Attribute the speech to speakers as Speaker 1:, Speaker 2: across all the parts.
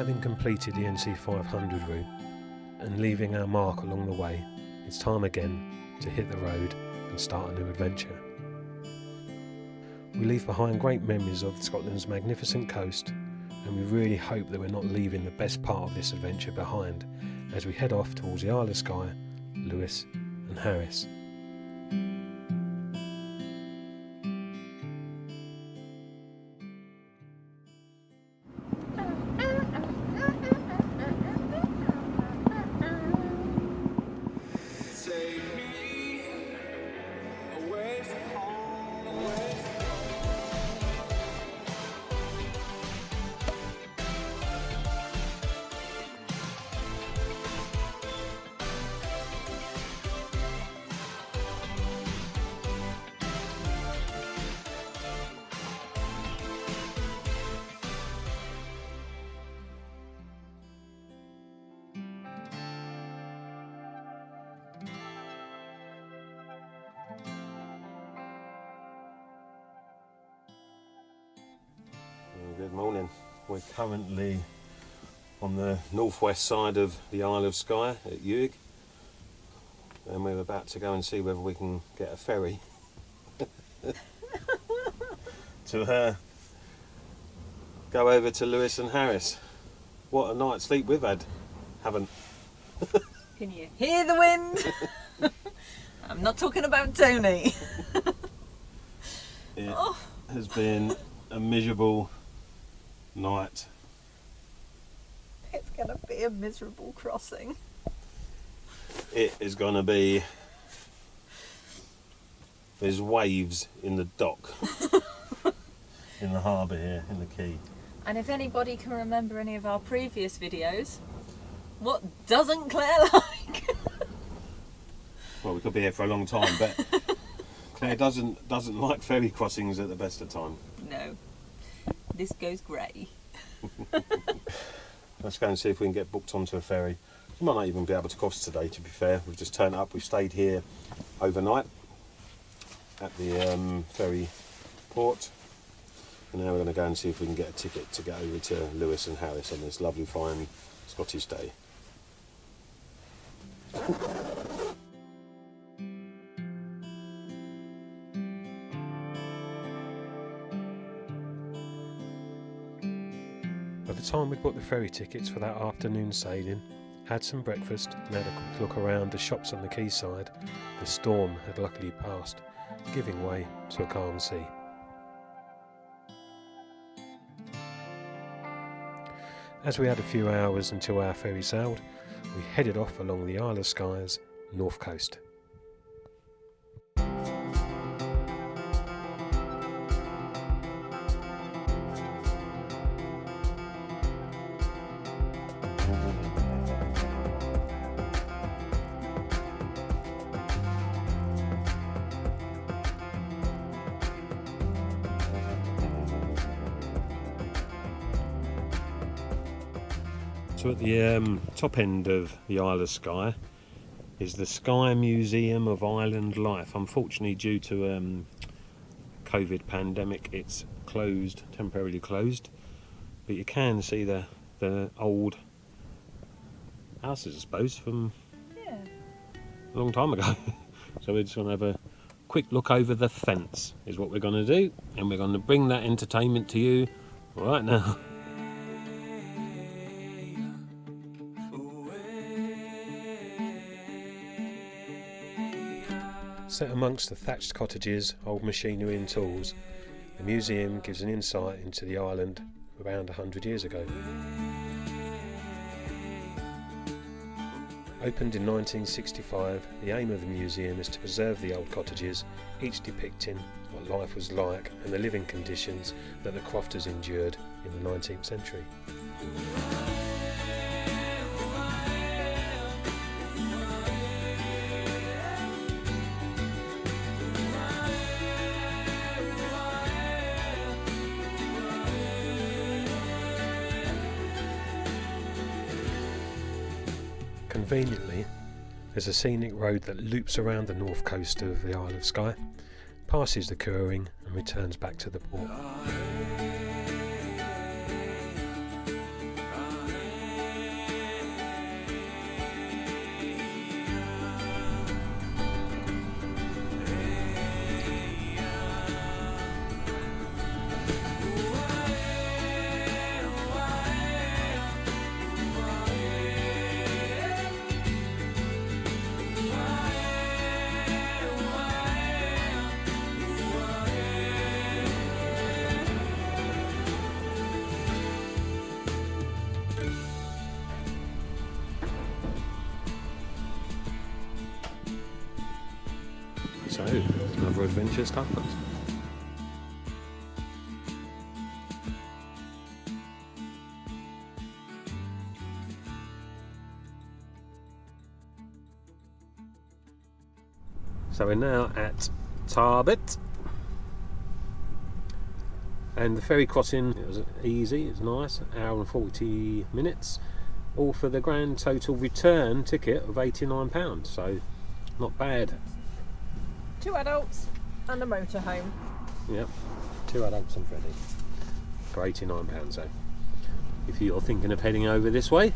Speaker 1: Having completed the NC500 route and leaving our mark along the way, it's time again to hit the road and start a new adventure. We leave behind great memories of Scotland's magnificent coast, and we really hope that we're not leaving the best part of this adventure behind as we head off towards the Isle of Skye, Lewis and Harris. Good morning. We're currently on the northwest side of the Isle of Skye at Uig, and we're about to go and see whether we can get a ferry to go over to Lewis and Harris. What a night's sleep we've had, haven't?
Speaker 2: Can you hear the wind? I'm not talking about Tony.
Speaker 1: It has been a miserable night.
Speaker 2: It's going to be a miserable crossing.
Speaker 1: It is going to be... There's waves in the dock. In the harbour here, in the quay.
Speaker 2: And if anybody can remember any of our previous videos, what doesn't Claire like?
Speaker 1: Well, we could be here for a long time, but Claire doesn't like ferry crossings at the best of time.
Speaker 2: No. This goes grey.
Speaker 1: Let's go and see if we can get booked onto a ferry. We might not even be able to cross today, to be fair. We've just turned up, we've stayed here overnight at the ferry port. And now we're going to go and see if we can get a ticket to get over to Lewis and Harris on this lovely fine Scottish day. By the time we'd bought the ferry tickets for that afternoon sailing, had some breakfast and had a quick look around the shops on the quayside, the storm had luckily passed, giving way to a calm sea. As we had a few hours until our ferry sailed, we headed off along the Isle of Skye's north coast. So at the top end of the Isle of Skye is the Skye Museum of Island Life. Unfortunately, due to COVID pandemic, it's closed, temporarily closed. But you can see the old houses, I suppose, from a long time ago. So we're just going to have a quick look over the fence is what we're going to do. And we're going to bring that entertainment to you right now. Set amongst the thatched cottages, old machinery and tools, the museum gives an insight into the island around 100 years ago. Opened in 1965, the aim of the museum is to preserve the old cottages, each depicting what life was like and the living conditions that the crofters endured in the 19th century. Conveniently, there's a scenic road that loops around the north coast of the Isle of Skye, passes the Curring and returns back to the port. So, another adventure starts. So we're now at Tarbet, and the ferry crossing, it was easy, it was nice, hour and 40 minutes, all for the grand total return ticket of £89, so not bad.
Speaker 2: 2 adults and a motorhome.
Speaker 1: Yep, 2 adults and Freddie for £89, so if you're thinking of heading over this way.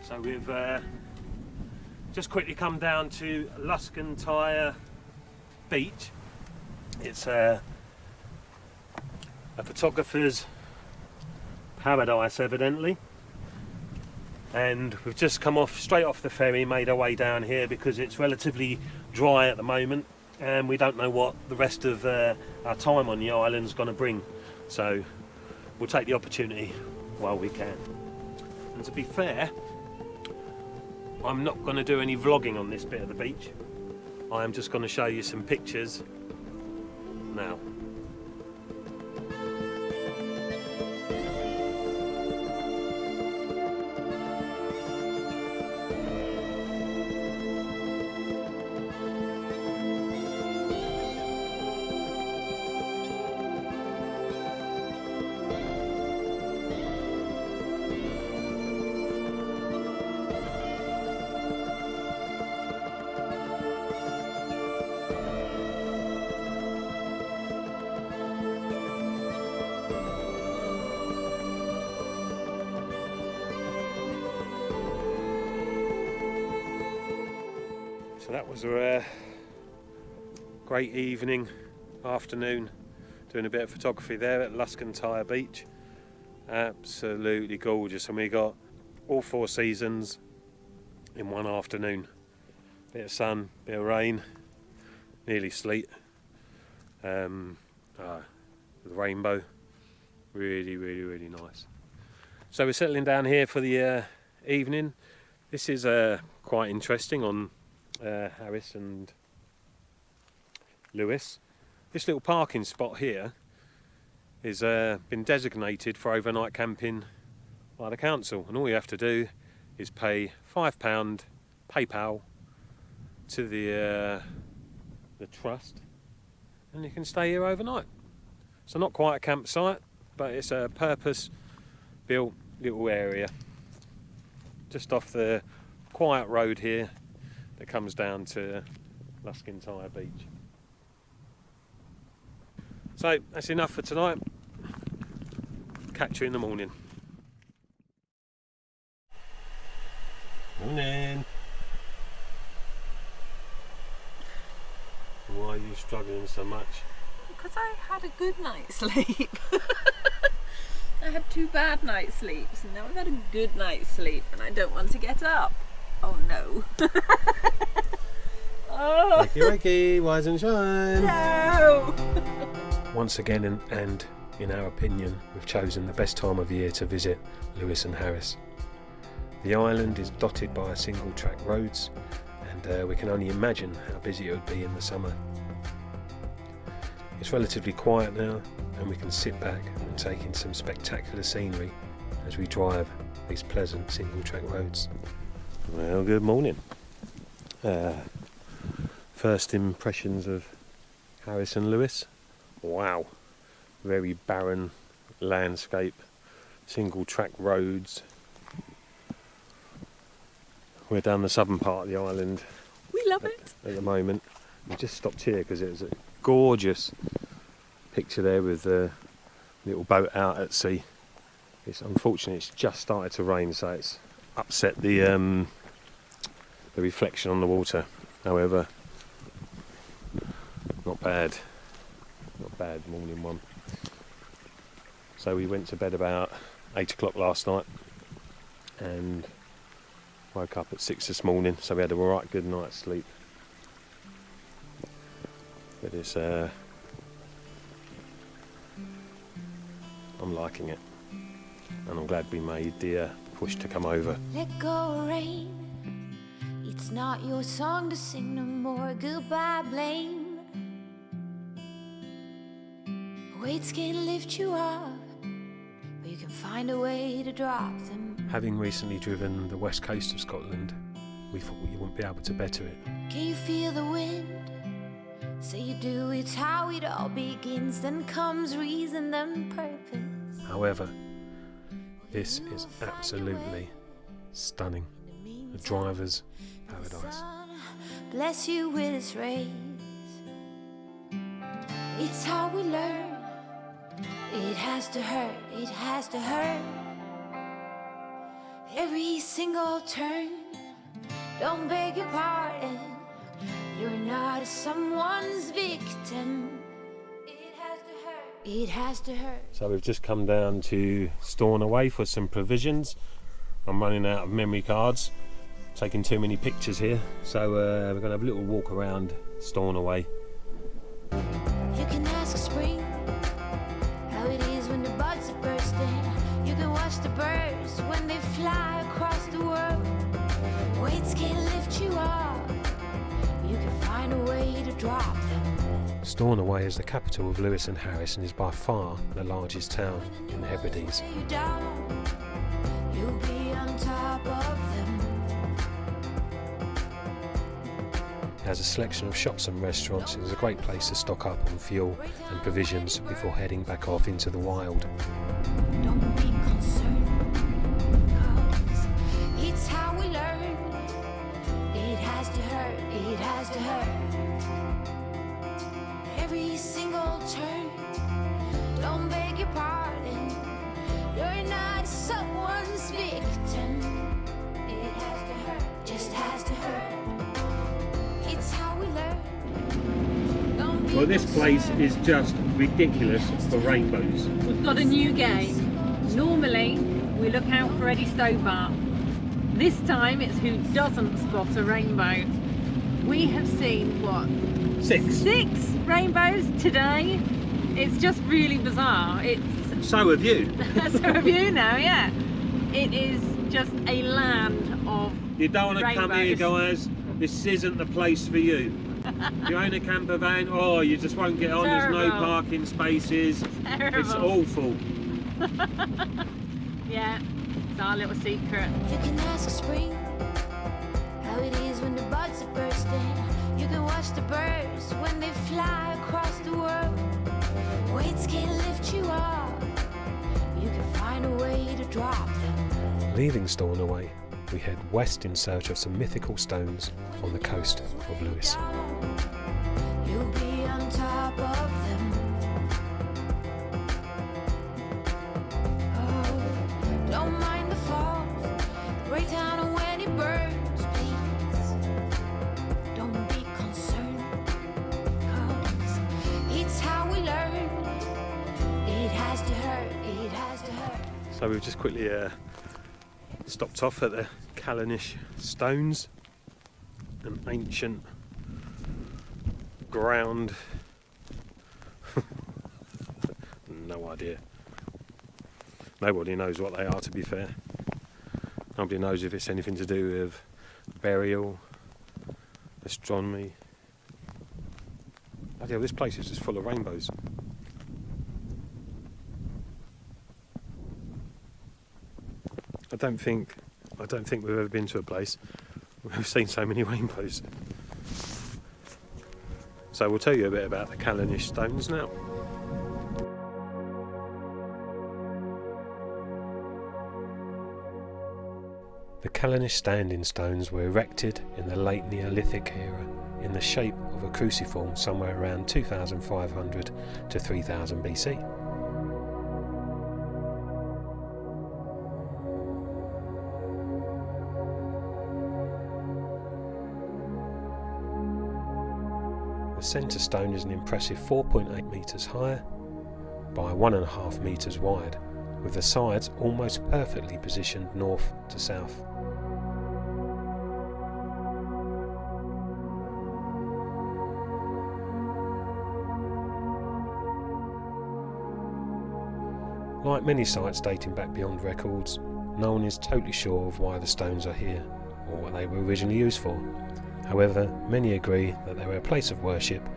Speaker 1: So we've just quickly come down to Luskentyre beach. It's a photographer's paradise, evidently, and we've just come straight off the ferry, made our way down here because it's relatively dry at the moment and we don't know what the rest of our time on the island is going to bring, so we'll take the opportunity while we can. And to be fair, I'm not going to do any vlogging on this bit of the beach. I am just going to show you some pictures now. So that was a great afternoon, doing a bit of photography there at Luskentyre beach. Absolutely gorgeous, and we got all 4 seasons in one afternoon. Bit of sun, bit of rain, nearly sleet. The rainbow, really nice. So we're settling down here for the evening. This is quite interesting on Harris and Lewis. This little parking spot here is been designated for overnight camping by the council, and all you have to do is pay £5 PayPal to the trust, and you can stay here overnight. So not quite a campsite, but it's a purpose-built little area just off the quiet road here that comes down to Luskentyre beach. So that's enough for tonight. Catch you in the morning. Morning. Why are you struggling so much?
Speaker 2: Because I had a good night's sleep. I had 2 bad night sleeps, and now I've had a good night's sleep and I don't want to get up. Oh no. Oh.
Speaker 1: Wakey, rise and shine.
Speaker 2: No.
Speaker 1: Once again, and in our opinion, we've chosen the best time of year to visit Lewis and Harris. The island is dotted by single track roads, and we can only imagine how busy it would be in the summer. It's relatively quiet now, and we can sit back and take in some spectacular scenery as we drive these pleasant single track roads. Well, good morning. First impressions of Harris and Lewis. Wow, very barren landscape, single track roads. We're down the southern part of the island.
Speaker 2: We love it.
Speaker 1: At the moment. We just stopped here because it was a gorgeous picture there with the little boat out at sea. It's unfortunate it's just started to rain, so it's upset the reflection on the water. However, not bad morning one. So we went to bed about 8 o'clock last night, and woke up at 6 this morning, so we had a right good night's sleep. But it's I'm liking it, and I'm glad we made the push to come over.
Speaker 3: Let go rain, it's not your song to sing no more. Goodbye blame, weights can lift you up, but you can find a way to drop them.
Speaker 1: Having recently driven the west coast of Scotland, we thought you wouldn't be able to better it.
Speaker 3: Can you feel the wind? Say you do, it's how it all begins. Then comes reason, then purpose.
Speaker 1: However, this is absolutely stunning. The driver's paradise.
Speaker 3: Bless you with its rays. It's how we learn. It has to hurt, it has to hurt. Every single turn, don't beg your pardon. You're not someone's victim. It has to hurt, it has to hurt.
Speaker 1: So we've just come down to Stornoway for some provisions. I'm running out of memory cards, taking too many pictures here, so we're going to have a little walk around Stornoway.
Speaker 3: You can ask spring how it is when the buds are bursting. You can watch the birds when they fly across the world. Weights can't lift you up, you can find a way to drop them.
Speaker 1: Stornoway is the capital of Lewis and Harris and is by far the largest town in the Hebrides.
Speaker 3: You're down, you'll be on top of them.
Speaker 1: It has a selection of shops and restaurants and is a great place to stock up on fuel and provisions before heading back off into the wild.
Speaker 3: Don't be concerned, 'cause it's how we learn. It has to hurt, it has to hurt. Every single turn, don't beg your pardon. You're not someone's victim. It has to hurt, just has to hurt. It's how we learn. Don't be
Speaker 1: Well, this place
Speaker 3: concerned.
Speaker 1: is just ridiculous for rainbows.
Speaker 2: We've got a new game. Normally, we look out for Eddie Stobart. This time, it's who doesn't spot a rainbow. We have seen, what, 6 rainbows today? It's just really bizarre. It's
Speaker 1: So have you.
Speaker 2: so have you now, yeah. It is just a land of
Speaker 1: You don't want to come here,
Speaker 2: rainbows.
Speaker 1: guys. This isn't the place for you. If you own a camper van, oh, you just won't get on. There's no
Speaker 2: Terrible.
Speaker 1: parking spaces.
Speaker 2: Terrible.
Speaker 1: It's awful.
Speaker 2: Yeah, it's our little secret.
Speaker 3: You can ask spring how it is when the buds are bursting. You can watch the birds when they fly across the world. Weights can't lift you up, you can find a way to drop them.
Speaker 1: Leaving Stornoway, we head west in search of some mythical stones on the coast of Lewis.
Speaker 3: You'll be on top of them. Oh, don't mind the falls, break down when it burns, please. Don't be concerned, 'cause it's how we learn. It has to hurt, it has to hurt.
Speaker 1: So we've just quickly stopped off at the Callanish stones, an ancient ground. No idea. Nobody knows what they are, to be fair. Nobody knows if it's anything to do with burial, astronomy. Bloody hell, this place is just full of rainbows. I don't think we've ever been to a place where we've seen so many rainbows. So we'll tell you a bit about the Callanish stones now. The Callanish standing stones were erected in the late Neolithic era in the shape of a cruciform somewhere around 2500 to 3000 BC. The centre stone is an impressive 4.8 metres high by 1.5 metres wide, with the sides almost perfectly positioned north to south. Like many sites dating back beyond records, no one is totally sure of why the stones are here, or what they were originally used for. However, many agree that they were a place of worship,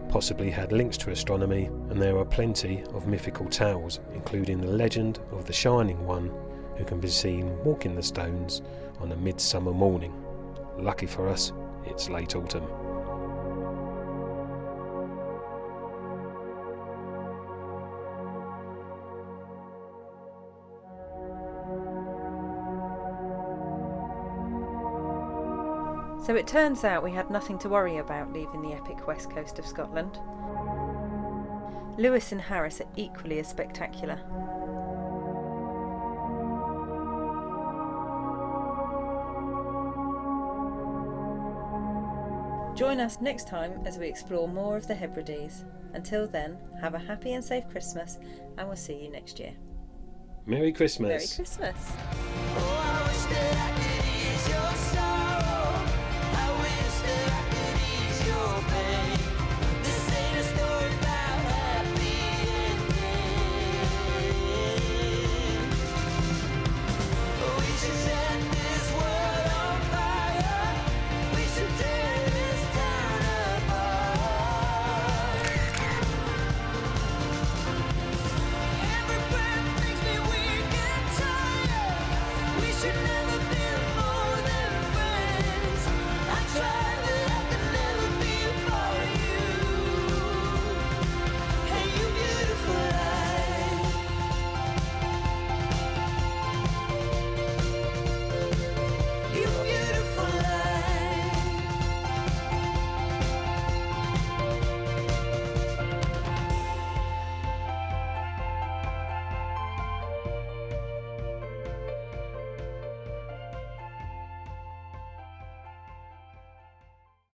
Speaker 1: possibly had links to astronomy, and there are plenty of mythical tales, including the legend of the Shining One, who can be seen walking the stones on a midsummer morning. Lucky for us, it's late autumn.
Speaker 4: So it turns out we had nothing to worry about leaving the epic west coast of Scotland. Lewis and Harris are equally as spectacular. Join us next time as we explore more of the Hebrides. Until then, have a happy and safe Christmas, and we'll see you next year.
Speaker 1: Merry Christmas!
Speaker 4: Merry Christmas!
Speaker 3: Oh, I wish that I